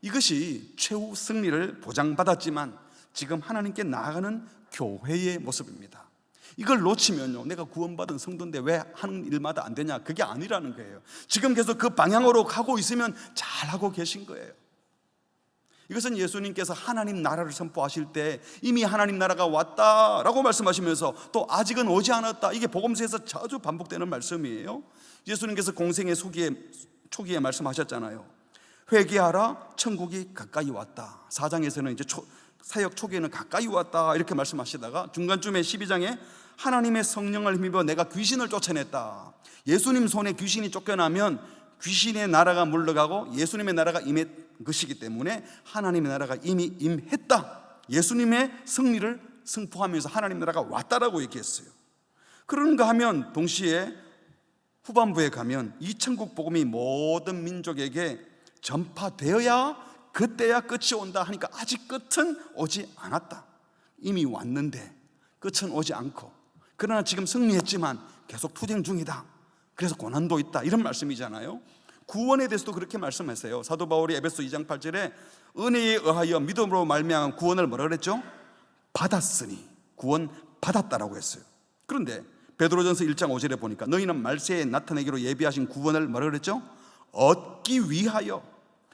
이것이 최후 승리를 보장받았지만 지금 하나님께 나아가는 교회의 모습입니다. 이걸 놓치면요, 내가 구원받은 성도인데 왜 하는 일마다 안 되냐, 그게 아니라는 거예요. 지금 계속 그 방향으로 가고 있으면 잘하고 계신 거예요. 이것은 예수님께서 하나님 나라를 선포하실 때 이미 하나님 나라가 왔다라고 말씀하시면서 또 아직은 오지 않았다, 이게 복음서에서 자주 반복되는 말씀이에요. 예수님께서 공생의 초기에 말씀하셨잖아요. 회개하라, 천국이 가까이 왔다. 4장에서는 이제 사역 초기에는 가까이 왔다 이렇게 말씀하시다가 중간쯤에 12장에 하나님의 성령을 힘입어 내가 귀신을 쫓아냈다. 예수님 손에 귀신이 쫓겨나면 귀신의 나라가 물러가고 예수님의 나라가 임한 것이기 때문에 하나님의 나라가 이미 임했다. 예수님의 승리를 선포하면서 하나님 나라가 왔다라고 얘기했어요. 그런가 하면 동시에 후반부에 가면 이 천국 복음이 모든 민족에게 전파되어야 그때야 끝이 온다 하니까 아직 끝은 오지 않았다. 이미 왔는데 끝은 오지 않고, 그러나 지금 승리했지만 계속 투쟁 중이다. 그래서 고난도 있다, 이런 말씀이잖아요. 구원에 대해서도 그렇게 말씀하세요. 사도 바울이 에베소 2장 8절에 은혜에 의하여 믿음으로 말미암은 구원을 뭐라 그랬죠? 받았으니, 구원 받았다라고 했어요. 그런데 베드로전서 1장 5절에 보니까 너희는 말세에 나타내기로 예비하신 구원을 뭐라 그랬죠? 얻기 위하여.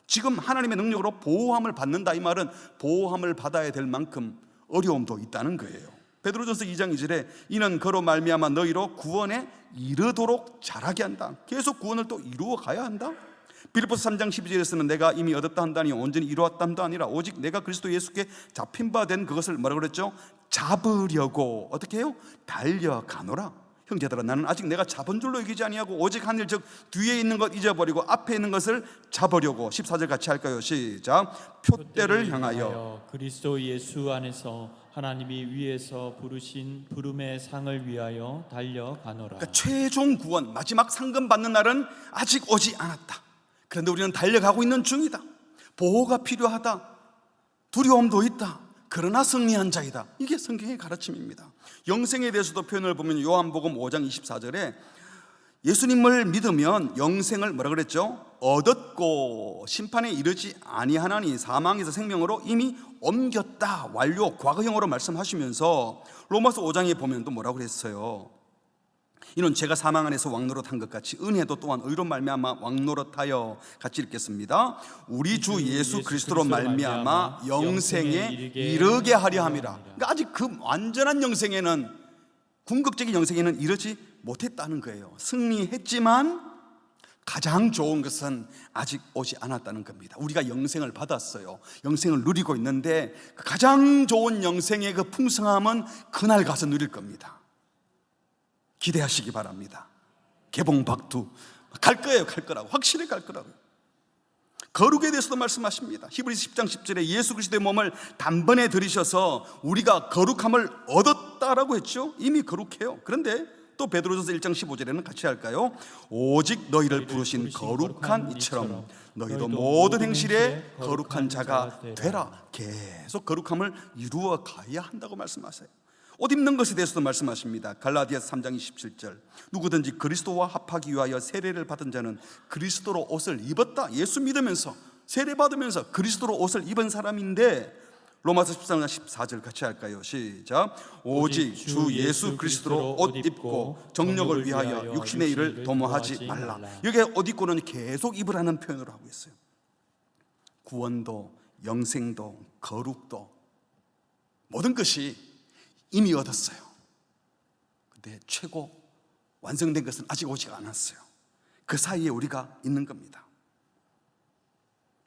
지금 하나님의 능력으로 보호함을 받는다, 이 말은 보호함을 받아야 될 만큼 어려움도 있다는 거예요. 베드로전서 2장 2절에 이는 그로 말미암아 너희로 구원에 이르도록 자라게 한다. 계속 구원을 또 이루어 가야 한다. 빌립보서 3장 12절에서는 내가 이미 얻었다 한다니 온전히 이루었다 함도 아니라 오직 내가 그리스도 예수께 잡힌 바 된 그것을 뭐라고 그랬죠? 잡으려고 어떻게 해요? 달려가노라. 형제들아, 나는 아직 내가 잡은 줄로 여기지 아니하고 오직 한 일, 즉 뒤에 있는 것 잊어버리고 앞에 있는 것을 잡으려고. 14절 같이 할까요? 시작. 표대를 향하여 그리스도 예수 안에서 하나님이 위에서 부르신 부름의 상을 위하여 달려가노라. 그러니까 최종 구원, 마지막 상금 받는 날은 아직 오지 않았다. 그런데 우리는 달려가고 있는 중이다. 보호가 필요하다. 두려움도 있다. 그러나 승리한 자이다. 이게 성경의 가르침입니다. 영생에 대해서도 표현을 보면 요한복음 5장 24절에 예수님을 믿으면 영생을 뭐라 그랬죠? 얻었고 심판에 이르지 아니하나니 사망에서 생명으로 이미 옮겼다. 완료, 과거형으로 말씀하시면서 로마서 5장에 보면 또 뭐라고 그랬어요? 이는 제가 사망 안에서 왕노릇한 것 같이 은혜도 또한 의로 말미암아 왕노릇하여. 같이 읽겠습니다. 우리 주 예수 그리스도로 말미암아 영생에 이르게 하려 함이라. 그러니까 아직 그 완전한 영생에는, 궁극적인 영생에는 이르지 못했다는 거예요. 승리했지만 가장 좋은 것은 아직 오지 않았다는 겁니다. 우리가 영생을 받았어요. 영생을 누리고 있는데 가장 좋은 영생의 그 풍성함은 그날 가서 누릴 겁니다. 기대하시기 바랍니다. 개봉박두 갈 거예요. 갈 거라고, 확실히 갈 거라고. 거룩에 대해서도 말씀하십니다. 히브리서 10장 10절에 예수 그리스도의 몸을 단번에 들이셔서 우리가 거룩함을 얻었다라고 했죠. 이미 거룩해요. 그런데 또 베드로전서 1장 15절에는 같이 할까요? 오직 너희를 부르신 거룩한 이처럼 너희도 모든 행실에 거룩한 자가 되라. 계속 거룩함을 이루어 가야 한다고 말씀하세요. 옷 입는 것에 대해서도 말씀하십니다. 갈라디아서 3장 27절 누구든지 그리스도와 합하기 위하여 세례를 받은 자는 그리스도로 옷을 입었다. 예수 믿으면서 세례 받으면서 그리스도로 옷을 입은 사람인데, 로마서 13장 14절 같이 할까요? 시작. 오직 주 예수 그리스도로 옷 입고 정욕을 위하여 육신의 일을 도모하지 말라. 여기에 옷 입고는 계속 입으라는 표현으로 하고 있어요. 구원도 영생도 거룩도 모든 것이 이미 얻었어요. 근데 최고 완성된 것은 아직 오지 않았어요. 그 사이에 우리가 있는 겁니다.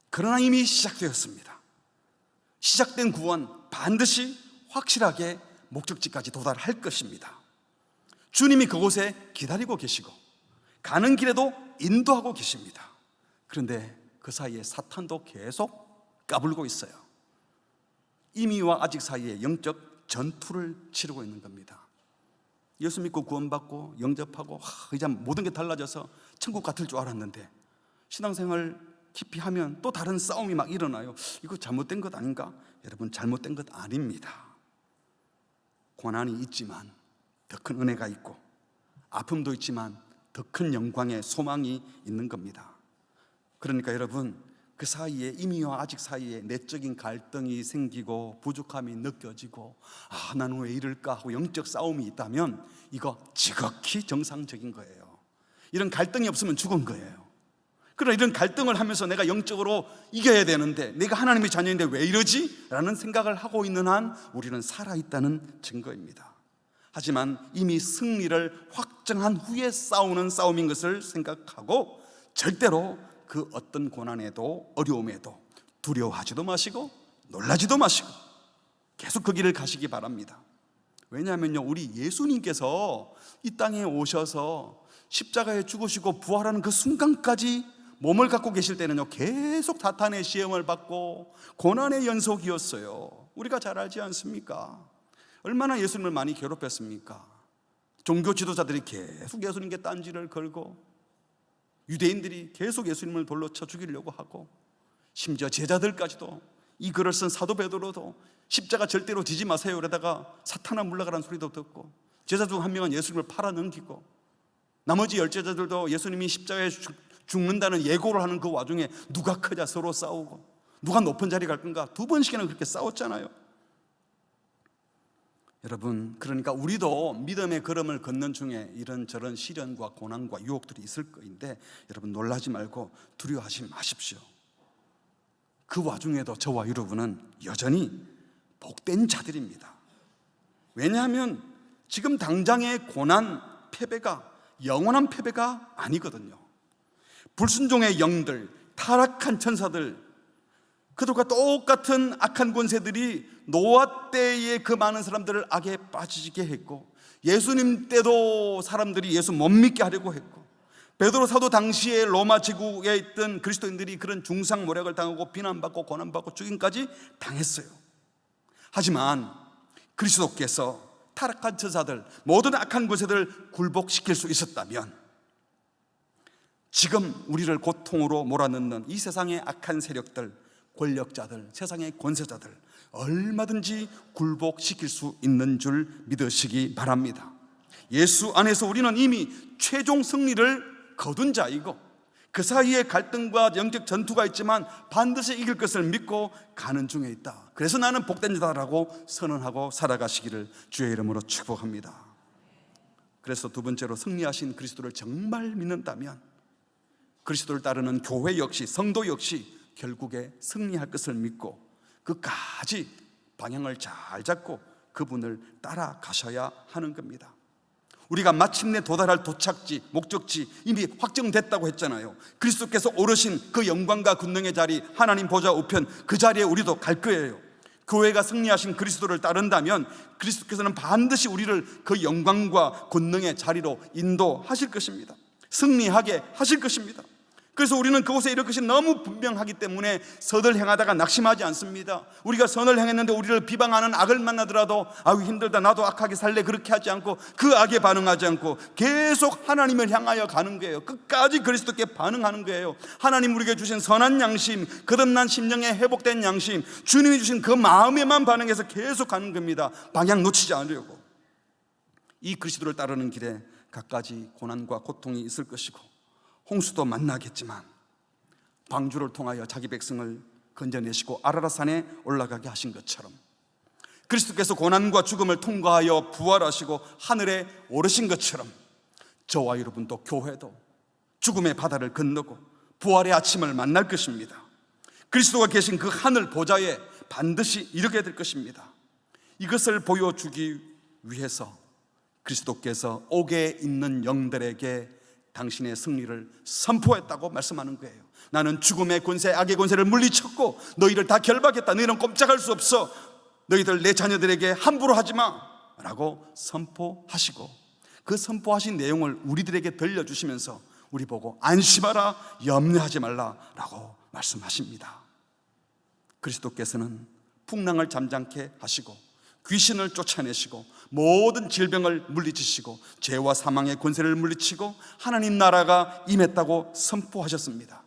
그러나 이미 시작되었습니다. 시작된 구원 반드시 확실하게 목적지까지 도달할 것입니다. 주님이 그곳에 기다리고 계시고 가는 길에도 인도하고 계십니다. 그런데 그 사이에 사탄도 계속 까불고 있어요. 이미와 아직 사이에 영적 전투를 치르고 있는 겁니다. 예수 믿고 구원받고 영접하고 이제 모든 게 달라져서 천국 같을 줄 알았는데 신앙생활 깊이 하면 또 다른 싸움이 막 일어나요. 이거 잘못된 것 아닌가? 여러분, 잘못된 것 아닙니다. 고난이 있지만 더 큰 은혜가 있고 아픔도 있지만 더 큰 영광의 소망이 있는 겁니다. 그러니까 여러분, 그 사이에 이미와 아직 사이에 내적인 갈등이 생기고 부족함이 느껴지고 나는 왜 이럴까 하고 영적 싸움이 있다면 이거 지극히 정상적인 거예요. 이런 갈등이 없으면 죽은 거예요. 그러나 이런 갈등을 하면서 내가 영적으로 이겨야 되는데 내가 하나님의 자녀인데 왜 이러지? 라는 생각을 하고 있는 한 우리는 살아있다는 증거입니다. 하지만 이미 승리를 확정한 후에 싸우는 싸움인 것을 생각하고 절대로 그 어떤 고난에도 어려움에도 두려워하지도 마시고 놀라지도 마시고 계속 그 길을 가시기 바랍니다. 왜냐하면요, 우리 예수님께서 이 땅에 오셔서 십자가에 죽으시고 부활하는 그 순간까지 몸을 갖고 계실 때는요, 계속 사탄의 시험을 받고 고난의 연속이었어요. 우리가 잘 알지 않습니까? 얼마나 예수님을 많이 괴롭혔습니까? 종교 지도자들이 계속 예수님께 딴지를 걸고 유대인들이 계속 예수님을 돌로 쳐 죽이려고 하고 심지어 제자들까지도 이 글을 쓴 사도 베드로도 십자가 절대로 지지 마세요 그러다가 사탄아 물러가라는 소리도 듣고 제자 중 한 명은 예수님을 팔아넘기고 나머지 10제자들도 예수님이 십자가에 죽는다는 예고를 하는 그 와중에 누가 크자 서로 싸우고 누가 높은 자리 갈 건가 2번씩이나 그렇게 싸웠잖아요. 여러분, 그러니까 우리도 믿음의 걸음을 걷는 중에 이런저런 시련과 고난과 유혹들이 있을 거인데 여러분, 놀라지 말고 두려워하지 마십시오. 그 와중에도 저와 여러분은 여전히 복된 자들입니다. 왜냐하면 지금 당장의 고난, 패배가 영원한 패배가 아니거든요. 불순종의 영들, 타락한 천사들, 그들과 똑같은 악한 권세들이 노아 때에 그 많은 사람들을 악에 빠지게 했고 예수님 때도 사람들이 예수 못 믿게 하려고 했고 베드로 사도 당시에 로마 제국에 있던 그리스도인들이 그런 중상모략을 당하고 비난받고 고난받고 죽임까지 당했어요. 하지만 그리스도께서 타락한 천사들, 모든 악한 권세들을 굴복시킬 수 있었다면 지금 우리를 고통으로 몰아넣는 이 세상의 악한 세력들, 권력자들, 세상의 권세자들 얼마든지 굴복시킬 수 있는 줄 믿으시기 바랍니다. 예수 안에서 우리는 이미 최종 승리를 거둔 자이고 그 사이에 갈등과 영적 전투가 있지만 반드시 이길 것을 믿고 가는 중에 있다. 그래서 나는 복된 자라고 선언하고 살아가시기를 주의 이름으로 축복합니다. 그래서 두 번째로, 승리하신 그리스도를 정말 믿는다면 그리스도를 따르는 교회 역시, 성도 역시 결국에 승리할 것을 믿고 끝까지 방향을 잘 잡고 그분을 따라가셔야 하는 겁니다. 우리가 마침내 도달할 도착지, 목적지 이미 확정됐다고 했잖아요. 그리스도께서 오르신 그 영광과 권능의 자리, 하나님 보좌 우편, 그 자리에 우리도 갈 거예요. 교회가 승리하신 그리스도를 따른다면 그리스도께서는 반드시 우리를 그 영광과 권능의 자리로 인도하실 것입니다. 승리하게 하실 것입니다. 그래서 우리는 그곳에 이를 것이 너무 분명하기 때문에 선을 행하다가 낙심하지 않습니다. 우리가 선을 행했는데 우리를 비방하는 악을 만나더라도 아유 힘들다, 나도 악하게 살래, 그렇게 하지 않고 그 악에 반응하지 않고 계속 하나님을 향하여 가는 거예요. 끝까지 그리스도께 반응하는 거예요. 하나님 우리에게 주신 선한 양심, 거듭난 심령에 회복된 양심, 주님이 주신 그 마음에만 반응해서 계속 가는 겁니다. 방향 놓치지 않으려고. 이 그리스도를 따르는 길에 갖가지 고난과 고통이 있을 것이고 홍수도 만나겠지만 방주를 통하여 자기 백성을 건져내시고 아라랏산에 올라가게 하신 것처럼 그리스도께서 고난과 죽음을 통과하여 부활하시고 하늘에 오르신 것처럼 저와 여러분도 교회도 죽음의 바다를 건너고 부활의 아침을 만날 것입니다. 그리스도가 계신 그 하늘 보좌에 반드시 이르게 될 것입니다. 이것을 보여주기 위해서 그리스도께서 옥에 있는 영들에게 당신의 승리를 선포했다고 말씀하는 거예요. 나는 죽음의 권세, 악의 권세를 물리쳤고 너희를 다 결박했다. 너희는 꼼짝할 수 없어. 너희들 내 자녀들에게 함부로 하지 마 라고 선포하시고, 그 선포하신 내용을 우리들에게 들려주시면서 우리 보고 안심하라, 염려하지 말라 라고 말씀하십니다. 그리스도께서는 풍랑을 잠잠케 하시고 귀신을 쫓아내시고 모든 질병을 물리치시고 죄와 사망의 권세를 물리치고 하나님 나라가 임했다고 선포하셨습니다.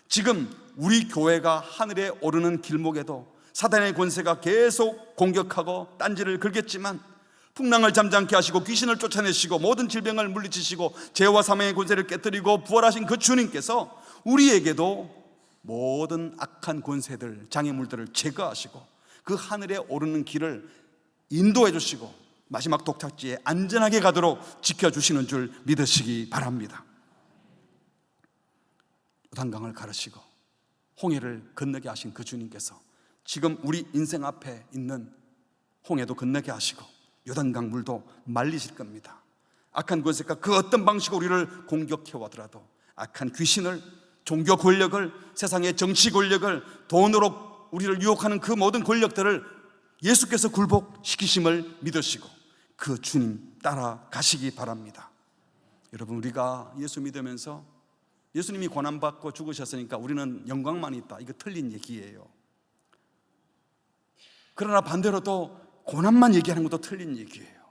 지금 우리 교회가 하늘에 오르는 길목에도 사단의 권세가 계속 공격하고 딴지를 걸겠지만, 풍랑을 잠잠케 하시고 귀신을 쫓아내시고 모든 질병을 물리치시고 죄와 사망의 권세를 깨뜨리고 부활하신 그 주님께서 우리에게도 모든 악한 권세들, 장애물들을 제거하시고 그 하늘에 오르는 길을 인도해 주시고 마지막 도착지에 안전하게 가도록 지켜주시는 줄 믿으시기 바랍니다. 요단강을 가르시고 홍해를 건너게 하신 그 주님께서 지금 우리 인생 앞에 있는 홍해도 건너게 하시고 요단강 물도 말리실 겁니다. 악한 권세가 그 어떤 방식으로 우리를 공격해 와더라도 악한 귀신을, 종교 권력을, 세상의 정치 권력을, 돈으로 우리를 유혹하는 그 모든 권력들을 예수께서 굴복시키심을 믿으시고 그 주님 따라가시기 바랍니다. 여러분, 우리가 예수 믿으면서 예수님이 고난받고 죽으셨으니까 우리는 영광만 있다, 이거 틀린 얘기예요. 그러나 반대로 또 고난만 얘기하는 것도 틀린 얘기예요.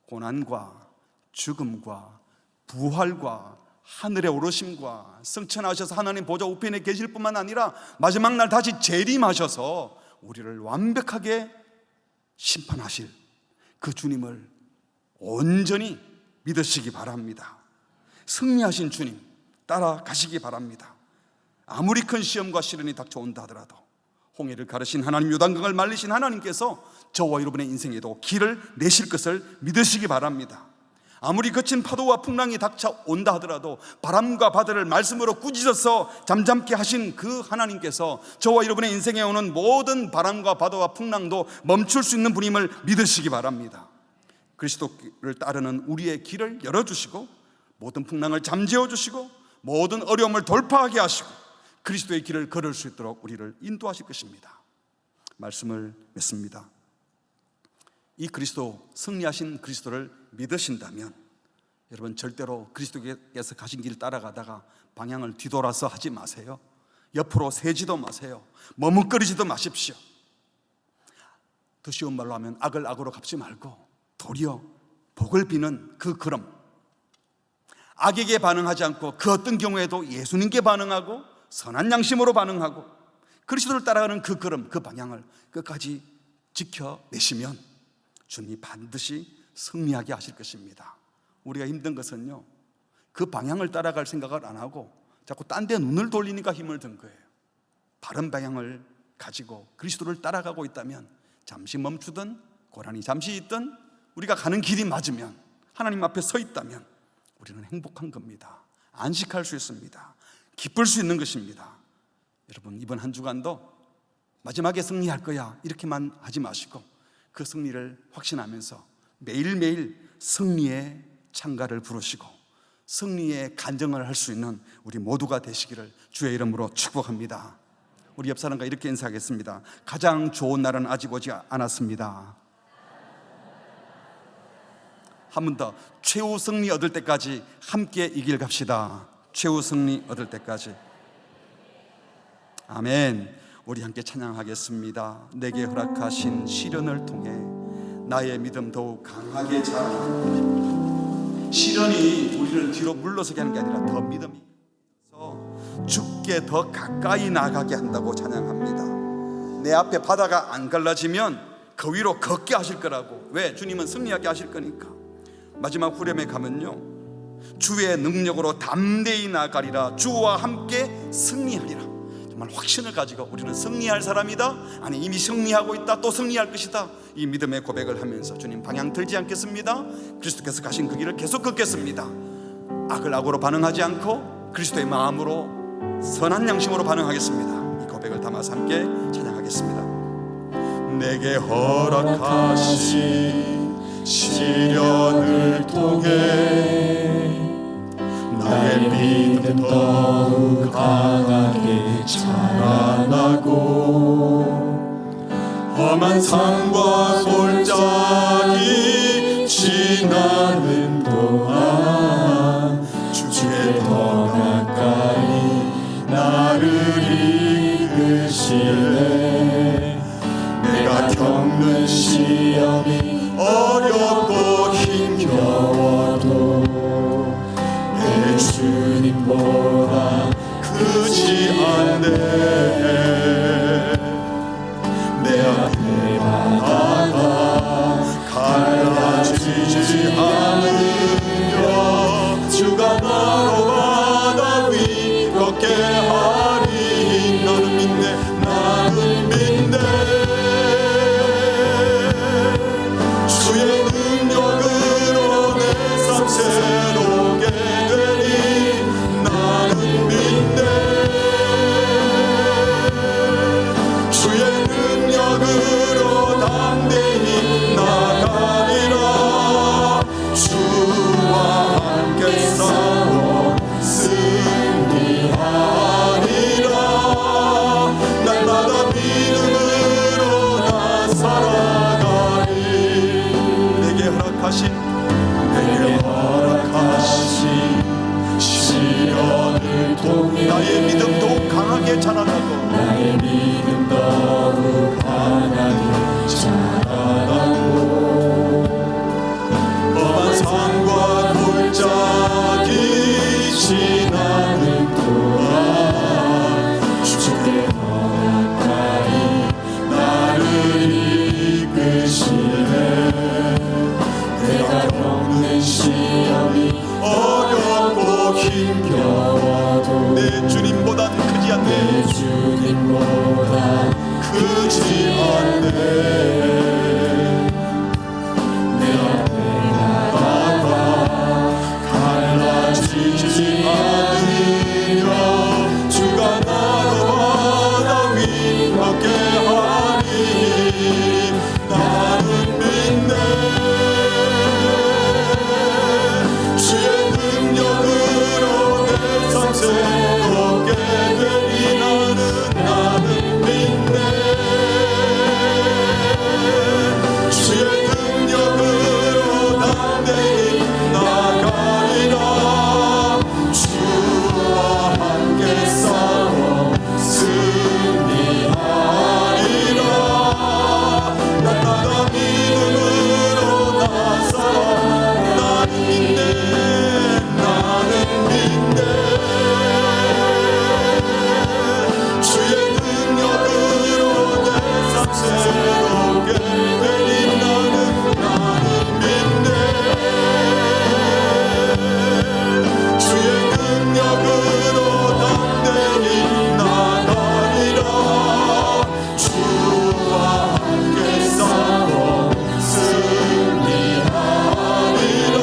고난과 죽음과 부활과 하늘에 오르심과 승천하셔서 하나님 보좌 우편에 계실 뿐만 아니라 마지막 날 다시 재림하셔서 우리를 완벽하게 심판하실 그 주님을 온전히 믿으시기 바랍니다. 승리하신 주님 따라가시기 바랍니다. 아무리 큰 시험과 시련이 닥쳐온다 하더라도 홍해를 가르신 하나님, 요단강을 말리신 하나님께서 저와 여러분의 인생에도 길을 내실 것을 믿으시기 바랍니다. 아무리 거친 파도와 풍랑이 닥쳐온다 하더라도 바람과 바다를 말씀으로 꾸짖어서 잠잠케 하신 그 하나님께서 저와 여러분의 인생에 오는 모든 바람과 바다와 풍랑도 멈출 수 있는 분임을 믿으시기 바랍니다. 그리스도를 따르는 우리의 길을 열어주시고 모든 풍랑을 잠재워 주시고 모든 어려움을 돌파하게 하시고 그리스도의 길을 걸을 수 있도록 우리를 인도하실 것입니다. 말씀을 맺습니다. 이 그리스도, 승리하신 그리스도를 믿으신다면 여러분 절대로 그리스도께서 가신 길 따라가다가 방향을 뒤돌아서 하지 마세요. 옆으로 세지도 마세요. 머뭇거리지도 마십시오. 더 쉬운 말로 하면 악을 악으로 갚지 말고 도리어 복을 비는 그 걸음, 악에게 반응하지 않고 그 어떤 경우에도 예수님께 반응하고 선한 양심으로 반응하고 그리스도를 따라가는 그 걸음, 그 방향을 끝까지 지켜내시면 주님이 반드시 승리하게 하실 것입니다. 우리가 힘든 것은요, 그 방향을 따라갈 생각을 안 하고 자꾸 딴 데 눈을 돌리니까 힘을 든 거예요. 바른 방향을 가지고 그리스도를 따라가고 있다면 잠시 멈추든 고난이 잠시 있든 우리가 가는 길이 맞으면, 하나님 앞에 서 있다면 우리는 행복한 겁니다. 안식할 수 있습니다. 기쁠 수 있는 것입니다. 여러분, 이번 한 주간도 마지막에 승리할 거야 이렇게만 하지 마시고 그 승리를 확신하면서 매일매일 승리의 찬가를 부르시고 승리의 간증을 할 수 있는 우리 모두가 되시기를 주의 이름으로 축복합니다. 우리 옆 사람과 이렇게 인사하겠습니다. 가장 좋은 날은 아직 오지 않았습니다. 한 번 더, 최후 승리 얻을 때까지 함께 이 길 갑시다. 최후 승리 얻을 때까지. 아멘. 우리 함께 찬양하겠습니다. 내게 허락하신 시련을 통해 나의 믿음 더욱 강하게 자라나고, 시련이 우리를 뒤로 물러서게 하는 게 아니라 더 믿음이 주께 더 가까이 나가게 한다고 찬양합니다. 내 앞에 바다가 안 갈라지면 그 위로 걷게 하실 거라고. 왜? 주님은 승리하게 하실 거니까. 마지막 후렴에 가면요, 주의 능력으로 담대히 나아가리라. 주와 함께 승리하리라. 정말 확신을 가지고 우리는 승리할 사람이다, 아니 이미 승리하고 있다, 또 승리할 것이다, 이 믿음의 고백을 하면서 주님 방향 들지 않겠습니다. 그리스도께서 가신 그 길을 계속 걷겠습니다. 악을 악으로 반응하지 않고 그리스도의 마음으로 선한 양심으로 반응하겠습니다. 이 고백을 담아서 함께 찬양하겠습니다. 내게 허락하신 시련을 통해 나의 믿음 더욱 강하게 자라나고 험한 산과 골짜기 지나는 동안 주께 더 가까이 나를 이끄시네. 내가 겪는 시험이 어렵고 힘겨워도 내 주님보다 크지 않네. 내 앞에 바다가 갈라지지 않으려 주가 나로 바다 위 걷게 하리. 나는 믿네, 나는 믿네. 주의 능력으로 내 삶 새롭게 되니 나는 믿네. 주의 능력으로 담대히 나가리라. 주와 함께 싸워 승리하리라. 날마다 믿음으로 나 살아가리. 내게 허락하신 시련을 통해 나의 믿음 더욱 강하게 자라나고 나의 믿음 더욱 강하게 자라나고 험한 산과 골짜기 지나는 동안 주께 더 가까이 나를 이끄시네. 내가 겪는 시험이 어렵고 힘겨워도 내 주님보단 크지 않네. 내 주님보다 크지 않네. 내 앞에 바다가 갈라지지 않으려 주가 나로 바다 위 걷게 하리. 나는 믿네. 주의 능력으로 내 삶 새롭게 되니 나는 믿네. 주의 능력으로 담대히 나가리라. 주와 함께 싸워 승리하리라. 날마다 믿음으로 나 살아. 나는 믿네, 나는 믿네. 주의 능력으로 내 삶 새롭게 되니 나는 믿네. 주의 능력으로 담대히 나가리라. 주와 함께 싸워 승리하리라.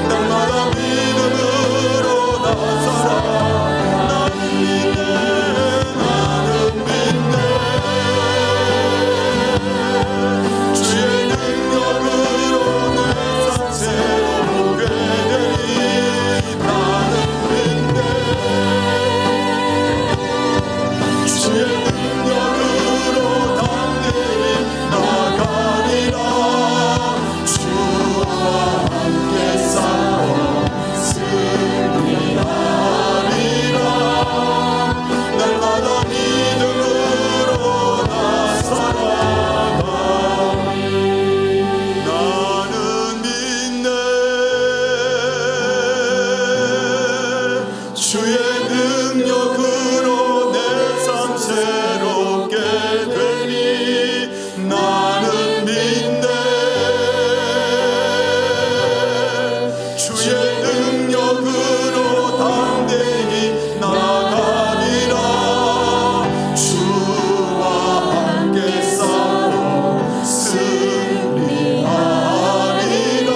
날마다 믿음으로 나 살아. 나는 믿네, 나는 믿네. 주의 능력으로 내 삶 새롭게 되니 나는 믿네. 주의 능력으로 담대히 나가리라. 주와 함께 싸워 승리하리라. 날마다 믿음으로 나 살아가리. 나는 믿네. 주의 능력으로 내 삶 새롭게 되니 나는 믿네. 주의 능력으로 담대히 나가리라. 주와 함께 싸워 승리하리라.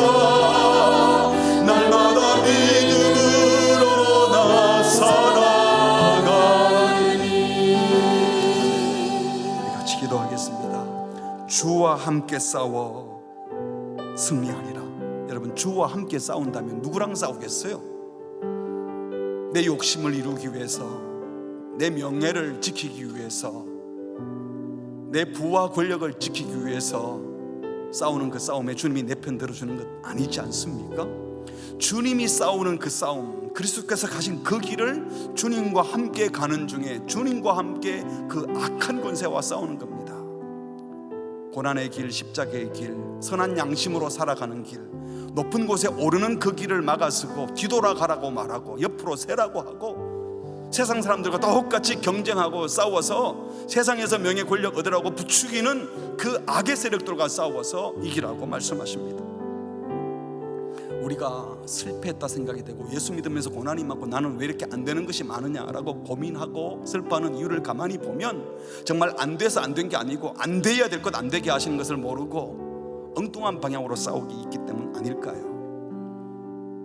날마다 믿음으로 나 살아가리. 같이 기도하겠습니다. 주와 함께 싸워 승리하리라. 여러분, 주와 함께 싸운다면 누구랑 싸우겠어요? 내 욕심을 이루기 위해서, 내 명예를 지키기 위해서, 내 부와 권력을 지키기 위해서 싸우는 그 싸움에 주님이 내 편 들어주는 것 아니지 않습니까? 주님이 싸우는 그 싸움, 그리스도께서 가신 그 길을 주님과 함께 가는 중에 주님과 함께 그 악한 권세와 싸우는 겁니다. 고난의 길, 십자가의 길, 선한 양심으로 살아가는 길, 높은 곳에 오르는 그 길을 막아서고 뒤돌아가라고 말하고 옆으로 세라고 하고 세상 사람들과 똑같이 경쟁하고 싸워서 세상에서 명예 권력 얻으라고 부추기는 그 악의 세력들과 싸워서 이기라고 말씀하십니다. 우리가 실패했다 생각이 되고 예수 믿으면서 고난이 많고 나는 왜 이렇게 안 되는 것이 많으냐라고 고민하고 슬퍼하는 이유를 가만히 보면 정말 안 돼서 안 된 게 아니고 안 돼야 될 것 안 되게 하시는 것을 모르고 엉뚱한 방향으로 싸우기 있기 때문 아닐까요?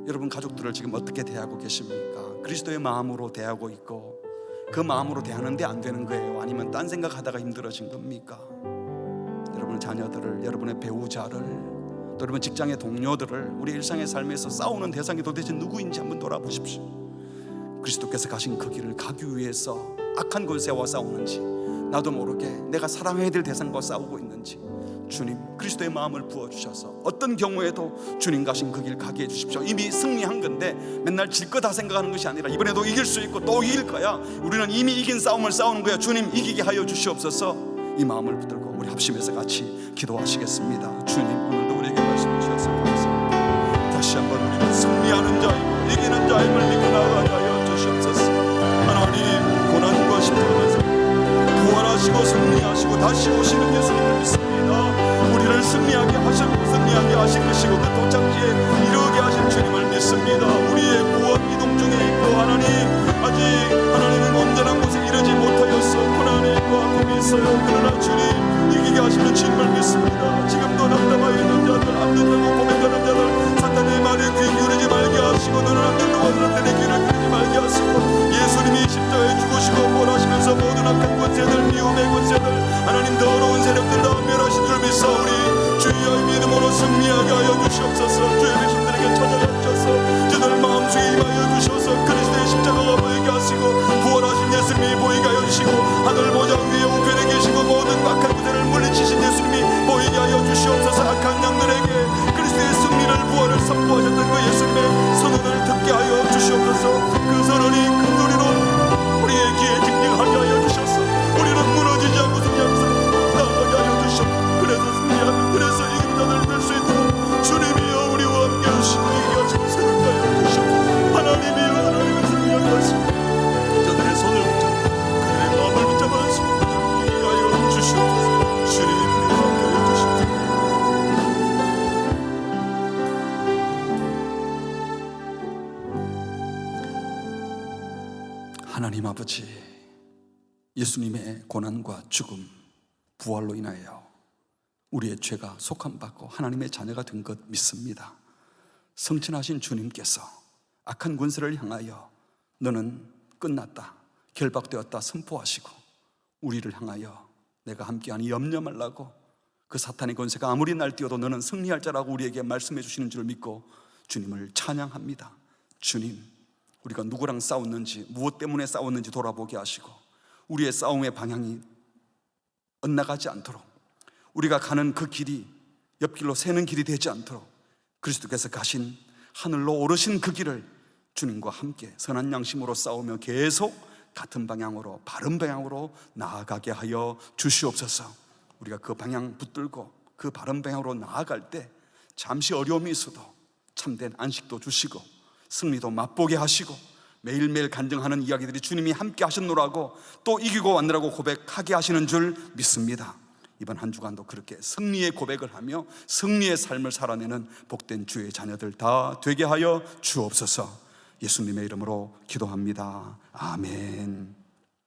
여러분, 가족들을 지금 어떻게 대하고 계십니까? 그리스도의 마음으로 대하고 있고 그 마음으로 대하는데 안 되는 거예요? 아니면 딴 생각하다가 힘들어진 겁니까? 여러분의 자녀들을, 여러분의 배우자를, 또 여러분 직장의 동료들을, 우리 일상의 삶에서 싸우는 대상이 도대체 누구인지 한번 돌아보십시오. 그리스도께서 가신 그 길을 가기 위해서 악한 권세와 싸우는지, 나도 모르게 내가 사랑해야 될 대상과 싸우고 있는지 주님 그리스도의 마음을 부어주셔서 어떤 경우에도 주님 가신 그 길 가게 해주십시오. 이미 승리한 건데 맨날 질 거다 생각하는 것이 아니라 이번에도 이길 수 있고 또 이길 거야, 우리는 이미 이긴 싸움을 싸우는 거야, 주님 이기게 하여 주시옵소서. 이 마음을 붙들고 우리 합심해서 같이 기도하시겠습니다. 주님, 오늘도 우리에게 말씀해 주셔서 감사합니다. 다시 한번 우리는 승리하는 자이고 이기는 자임을 믿고 나아가게 하여 주시옵소서. 하나님, 고난과 십자가에서 부활하시고 승리하시고 다시 오시는 예수님을 믿습니다. 우리를 승리하게 하신 것이고 그 도착지에 이르게 하신 주님을 믿습니다. 우리의 구원 이동 중에 있고 하나님, 아직 하나님은 온전한 곳에 이르지 못하였어. 고난에 있고 아픔이 있어요. 그러나 주님 이기게 하시는 주님을 믿습니다. 지금도 낙담하여 있는 자들, 안 된다고 고백하는 자들, 사탄의 말에 귀 기울이지 말게 하시고 너는 안 된다고 하는 자들의 귀를 기울이지 말게 하시고 예수님이 십자가에 죽으시고 부활하시면서 모든 악한 권세들, 미움의 권세들, 하나님 더러운 세력들 다 멸하신 줄 믿사오니 주의 믿음으로 승리하게 하여 주시옵소서. 주의 백성들에게 찾아가 주셔서 저들 마음속에 임하여 주셔서 그리스도의 십자가가 보이게 하시고 부활하신 예수님이 보이게 하여 주시고 하늘 보좌 위에 우편에 계시고 모든 악한 권세를 물리치신 예수님이 보이게 하여 주시옵소서. 악한 영들에게 그리스도의 승리를 부활을 선포하셨던 그 예수님의 선언을 듣게 하여 주시옵소서. 그 선언이 큰 소리로 우리의 귀에 직행하게 하여 주셔서 우리는 무너지지 않고 승리하면서 나아가게 하여 주시옵소서. 그래서 승리하고 그래서 이긴 자들을 될 수 있도록 주님이여 우리와 함께 하시고 이기게 하시고 새롭게 하여 주시옵소서. 하나님이여 하나님을 승리하게 하시고 저들의 손을 붙잡고 그들의 마음을 붙잡아 주시고 이기게 하여 주시옵소서. 주님 우리와 함께 하여 주시옵소서. 하나님 아버지, 예수님의 고난과 죽음, 부활로 인하여 우리의 죄가 속함받고 하나님의 자녀가 된 것 믿습니다. 성천하신 주님께서 악한 권세를 향하여 너는 끝났다, 결박되었다 선포하시고 우리를 향하여 내가 함께하니 염려 말라고, 그 사탄의 권세가 아무리 날뛰어도 너는 승리할 자라고 우리에게 말씀해 주시는 줄 믿고 주님을 찬양합니다. 주님, 우리가 누구랑 싸웠는지, 무엇 때문에 싸웠는지 돌아보게 하시고 우리의 싸움의 방향이 엇나가지 않도록, 우리가 가는 그 길이 옆길로 새는 길이 되지 않도록 그리스도께서 가신 하늘로 오르신 그 길을 주님과 함께 선한 양심으로 싸우며 계속 같은 방향으로, 바른 방향으로 나아가게 하여 주시옵소서. 우리가 그 방향 붙들고 그 바른 방향으로 나아갈 때 잠시 어려움이 있어도 참된 안식도 주시고 승리도 맛보게 하시고 매일매일 간증하는 이야기들이 주님이 함께 하셨노라고 또 이기고 왔노라고 고백하게 하시는 줄 믿습니다. 이번 한 주간도 그렇게 승리의 고백을 하며 승리의 삶을 살아내는 복된 주의 자녀들 다 되게 하여 주옵소서. 예수님의 이름으로 기도합니다. 아멘.